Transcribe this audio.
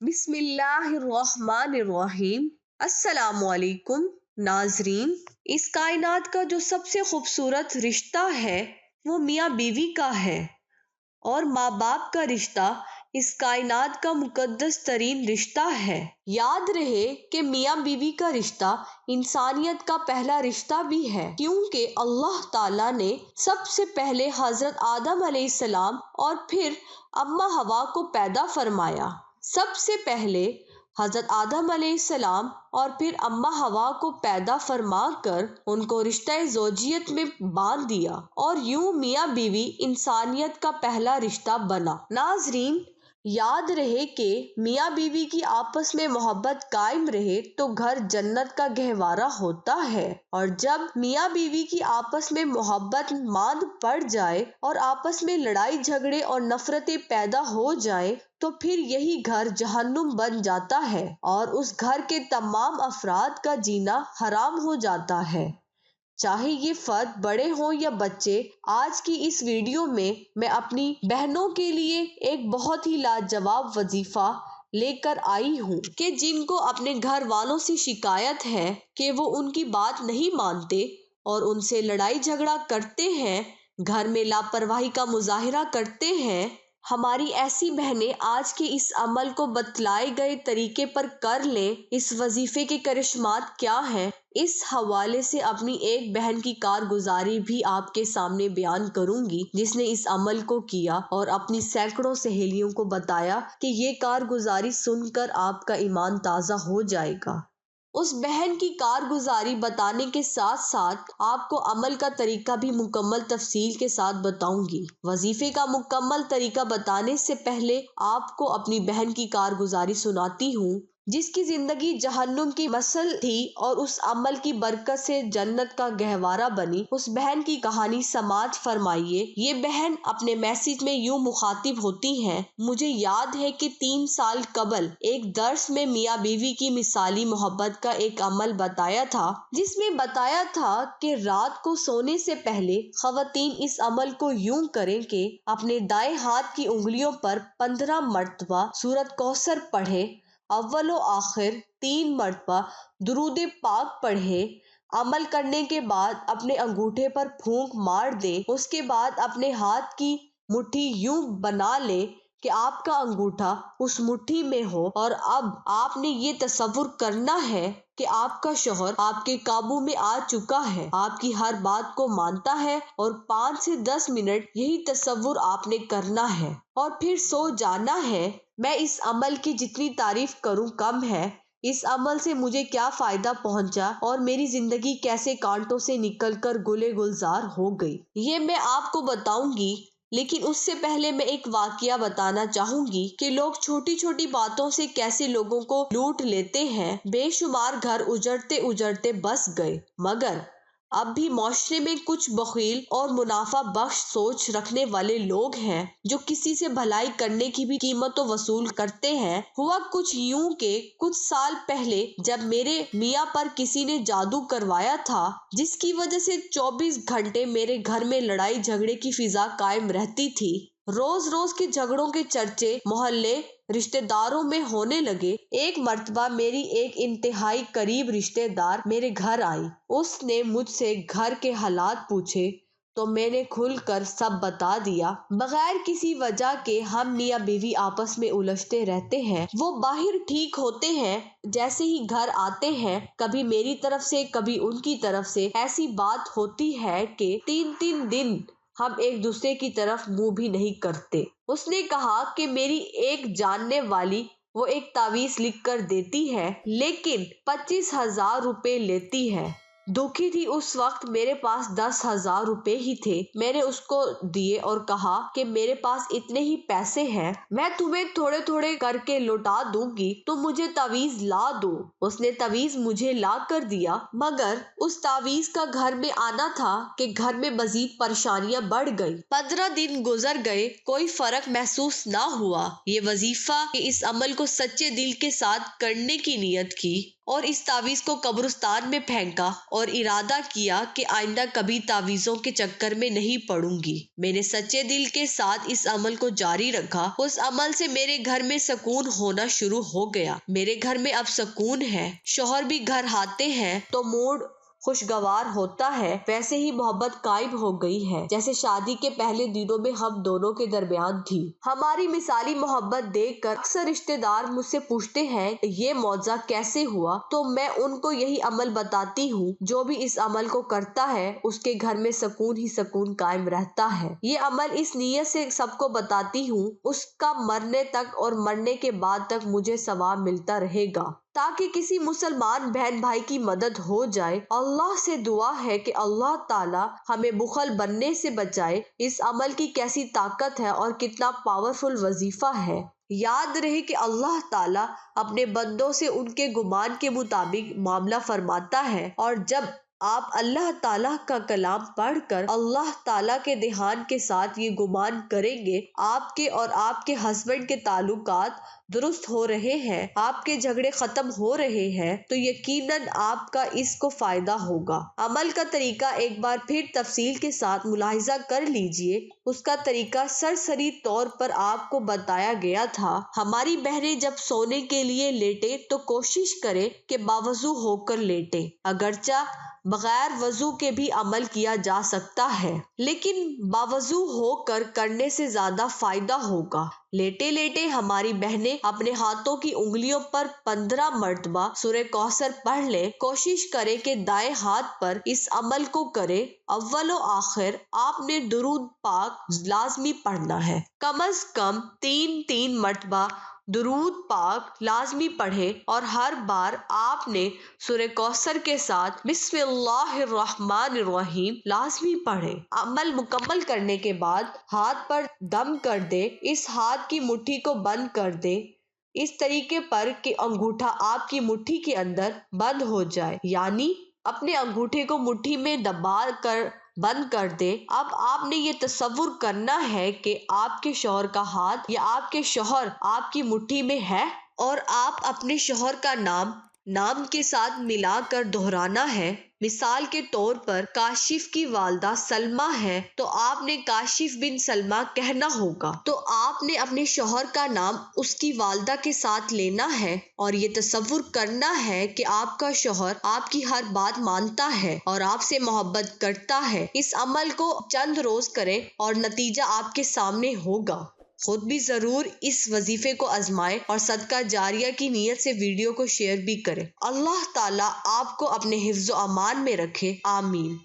بسم اللہ الرحمن الرحیم۔ السلام علیکم ناظرین۔ اس کائنات کا جو سب سے خوبصورت رشتہ ہے وہ میاں بیوی کا ہے، اور ماں باپ کا رشتہ اس کائنات کا مقدس ترین رشتہ ہے۔ یاد رہے کہ میاں بیوی کا رشتہ انسانیت کا پہلا رشتہ بھی ہے، کیونکہ اللہ تعالیٰ نے سب سے پہلے حضرت آدم علیہ السلام اور پھر اماں حوا کو پیدا فرمایا۔ سب سے پہلے حضرت آدم علیہ السلام اور پھر اماں حوا کو پیدا فرما کر ان کو رشتہ زوجیت میں باندھ دیا، اور یوں میاں بیوی انسانیت کا پہلا رشتہ بنا۔ ناظرین، یاد رہے کہ میاں بیوی کی آپس میں محبت قائم رہے تو گھر جنت کا گہوارہ ہوتا ہے، اور جب میاں بیوی کی آپس میں محبت ماند پڑ جائے اور آپس میں لڑائی جھگڑے اور نفرتیں پیدا ہو جائیں تو پھر یہی گھر جہنم بن جاتا ہے، اور اس گھر کے تمام افراد کا جینا حرام ہو جاتا ہے، چاہے یہ فرد بڑے ہوں یا بچے۔ آج کی اس ویڈیو میں اپنی بہنوں کے لیے ایک بہت ہی لاجواب وظیفہ لے کر آئی ہوں کہ جن کو اپنے گھر والوں سے شکایت ہے کہ وہ ان کی بات نہیں مانتے اور ان سے لڑائی جھگڑا کرتے ہیں، گھر میں لاپرواہی کا مظاہرہ کرتے ہیں۔ ہماری ایسی بہنیں آج کے اس عمل کو بتلائے گئے طریقے پر کر لیں۔ اس وظیفے کے کرشمات کیا ہیں، اس حوالے سے اپنی ایک بہن کی کارگزاری بھی آپ کے سامنے بیان کروں گی جس نے اس عمل کو کیا اور اپنی سینکڑوں سہیلیوں کو بتایا کہ یہ کارگزاری سن کر آپ کا ایمان تازہ ہو جائے گا۔ اس بہن کی کارگزاری بتانے کے ساتھ ساتھ آپ کو عمل کا طریقہ بھی مکمل تفصیل کے ساتھ بتاؤں گی۔ وظیفے کا مکمل طریقہ بتانے سے پہلے آپ کو اپنی بہن کی کارگزاری سناتی ہوں جس کی زندگی جہنم کی مثل تھی اور اس عمل کی برکت سے جنت کا گہوارہ بنی۔ اس بہن کی کہانی سماعت فرمائیے۔ یہ بہن اپنے میسج میں یوں مخاطب ہوتی ہیں: مجھے یاد ہے کہ 3 سال قبل ایک درس میں میاں بیوی کی مثالی محبت کا ایک عمل بتایا تھا، جس میں بتایا تھا کہ رات کو سونے سے پہلے خواتین اس عمل کو یوں کریں کہ اپنے دائیں ہاتھ کی انگلیوں پر 15 مرتبہ سورۃ کوثر پڑھیں، اول و آخر 3 مرتبہ درود پاک پڑھیں۔ عمل کرنے کے بعد اپنے انگوٹھے پر پھونک مار دیں۔ اس کے بعد اپنے ہاتھ کی مٹھی یوں بنا لیں کہ آپ کا انگوٹھا اس مٹھی میں ہو، اور اب آپ نے یہ تصور کرنا ہے کہ آپ کا شوہر آپ کے قابو میں آ چکا ہے، آپ کی ہر بات کو مانتا ہے، اور 5 سے 10 منٹ یہی تصور آپ نے کرنا ہے اور پھر سو جانا ہے۔ میں اس عمل کی جتنی تعریف کروں کم ہے۔ اس عمل سے مجھے کیا فائدہ پہنچا اور میری زندگی کیسے کانٹوں سے نکل کر گلے گلزار ہو گئی، یہ میں آپ کو بتاؤں گی، لیکن اس سے پہلے میں ایک واقعہ بتانا چاہوں گی کہ لوگ چھوٹی چھوٹی باتوں سے کیسے لوگوں کو لوٹ لیتے ہیں۔ بے شمار گھر اجڑتے اجڑتے بس گئے، مگر اب بھی معاشرے میں کچھ بخیل اور منافع بخش سوچ رکھنے والے لوگ ہیں جو کسی سے بھلائی کرنے کی بھی قیمت وصول کرتے ہیں۔ ہوا کچھ یوں کہ کچھ سال پہلے جب میرے میاں پر کسی نے جادو کروایا تھا، جس کی وجہ سے 24 گھنٹے میرے گھر میں لڑائی جھگڑے کی فضا قائم رہتی تھی، روز روز کے جھگڑوں کے چرچے محلے رشتہ داروں میں ہونے لگے۔ ایک مرتبہ میری ایک انتہائی قریب رشتہ دار میرے گھر آئی۔ اس نے مجھ سے گھر کے حالات پوچھے تو میں نے کھل کر سب بتا دیا۔ بغیر کسی وجہ کے ہم میاں بیوی آپس میں الجھتے رہتے ہیں۔ وہ باہر ٹھیک ہوتے ہیں، جیسے ہی گھر آتے ہیں کبھی میری طرف سے کبھی ان کی طرف سے ایسی بات ہوتی ہے کہ 3 دن ہم ایک دوسرے کی طرف منہ بھی نہیں کرتے۔ اس نے کہا کہ میری ایک جاننے والی وہ ایک تعویذ لکھ کر دیتی ہے لیکن 25,000 روپے لیتی ہے۔ دکھی تھی اس وقت میرے پاس 10,000 روپے ہی تھے۔ میں نے اس کو دیے اور کہا کہ میرے پاس اتنے ہی پیسے ہیں، میں تمہیں تھوڑے تھوڑے کر کے لوٹا دوں گی، تم مجھے تعویذ لا دو۔ اس نے تعویذ مجھے لا کر دیا، مگر اس تعویذ کا گھر میں آنا تھا کہ گھر میں مزید پریشانیاں بڑھ گئی۔ 15 دن گزر گئے، کوئی فرق محسوس نہ ہوا۔ یہ وظیفہ کہ اس عمل کو سچے دل کے ساتھ کرنے کی نیت کی اور اس تعویذ کو قبرستان میں پھینکا اور ارادہ کیا کہ آئندہ کبھی تعویذوں کے چکر میں نہیں پڑوں گی۔ میں نے سچے دل کے ساتھ اس عمل کو جاری رکھا۔ اس عمل سے میرے گھر میں سکون ہونا شروع ہو گیا۔ میرے گھر میں اب سکون ہے۔ شوہر بھی گھر آتے ہیں تو موڈ خوشگوار ہوتا ہے۔ ویسے ہی محبت قائم ہو گئی ہے جیسے شادی کے پہلے دنوں میں ہم دونوں کے درمیان تھی۔ ہماری مثالی محبت دیکھ کر اکثر رشتے دار مجھ سے پوچھتے ہیں یہ معجزہ کیسے ہوا، تو میں ان کو یہی عمل بتاتی ہوں۔ جو بھی اس عمل کو کرتا ہے اس کے گھر میں سکون ہی سکون قائم رہتا ہے۔ یہ عمل اس نیت سے سب کو بتاتی ہوں اس کا مرنے تک اور مرنے کے بعد تک مجھے ثواب ملتا رہے گا، تاکہ کسی مسلمان بہن بھائی کی مدد ہو جائے۔ اللہ سے دعا ہے کہ اللہ تعالی ہمیں بخل بننے سے بچائے۔ اس عمل کی کیسی طاقت ہے اور کتنا پاورفل وظیفہ ہے۔ یاد رہے کہ اللہ تعالی اپنے بندوں سے ان کے گمان کے مطابق معاملہ فرماتا ہے، اور جب آپ اللہ تعالیٰ کا کلام پڑھ کر اللہ تعالیٰ کے دھیان کے ساتھ یہ گمان کریں گے آپ کے اور آپ کے ہسبینڈ کے تعلقات درست ہو رہے ہیں، آپ کے جھگڑے ختم ہو رہے ہیں، تو یقیناً آپ کا اس کو فائدہ ہوگا۔ عمل کا طریقہ ایک بار پھر تفصیل کے ساتھ ملاحظہ کر لیجئے۔ اس کا طریقہ سرسری طور پر آپ کو بتایا گیا تھا۔ ہماری بہنیں جب سونے کے لیے لیٹیں تو کوشش کریں کہ باوضو ہو کر لیٹیں، اگرچہ بغیر وضو کے بھی عمل کیا جا سکتا ہے، لیکن باوضو ہو کر کرنے سے زیادہ فائدہ ہوگا۔ لیٹے لیٹے ہماری بہنیں اپنے ہاتھوں کی انگلیوں پر 15 مرتبہ سورہ کوثر پڑھ لیں۔ کوشش کریں کہ دائیں ہاتھ پر اس عمل کو کریں۔ اول و آخر آپ نے درود پاک لازمی پڑھنا ہے۔ کم از کم 3 مرتبہ درود پاک لازمی پڑھیں، اور ہر بار آپ نے سورہ کوثر کے ساتھ بسم اللہ الرحمن الرحیم لازمی پڑھیں۔ عمل مکمل کرنے کے بعد ہاتھ پر دم کر دیں۔ اس ہاتھ کی مٹھی کو بند کر دیں اس طریقے پر کہ انگوٹھا آپ کی مٹھی کے اندر بند ہو جائے، یعنی اپنے انگوٹھے کو مٹھی میں دبا کر بند کر دیں۔ اب آپ نے یہ تصور کرنا ہے کہ آپ کے شوہر کا ہاتھ یا آپ کے شوہر آپ کی مٹھی میں ہے، اور آپ اپنے شوہر کا نام کے ساتھ ملا کر دہرانا ہے۔ مثال کے طور پر کاشف کی والدہ سلمہ ہے تو آپ نے کاشف بن سلمہ کہنا ہوگا، تو آپ نے اپنے شوہر کا نام اس کی والدہ کے ساتھ لینا ہے اور یہ تصور کرنا ہے کہ آپ کا شوہر آپ کی ہر بات مانتا ہے اور آپ سے محبت کرتا ہے۔ اس عمل کو چند روز کریں اور نتیجہ آپ کے سامنے ہوگا۔ خود بھی ضرور اس وظیفے کو آزمائیں اور صدقہ جاریہ کی نیت سے ویڈیو کو شیئر بھی کریں۔ اللہ تعالیٰ آپ کو اپنے حفظ و امان میں رکھے، آمین۔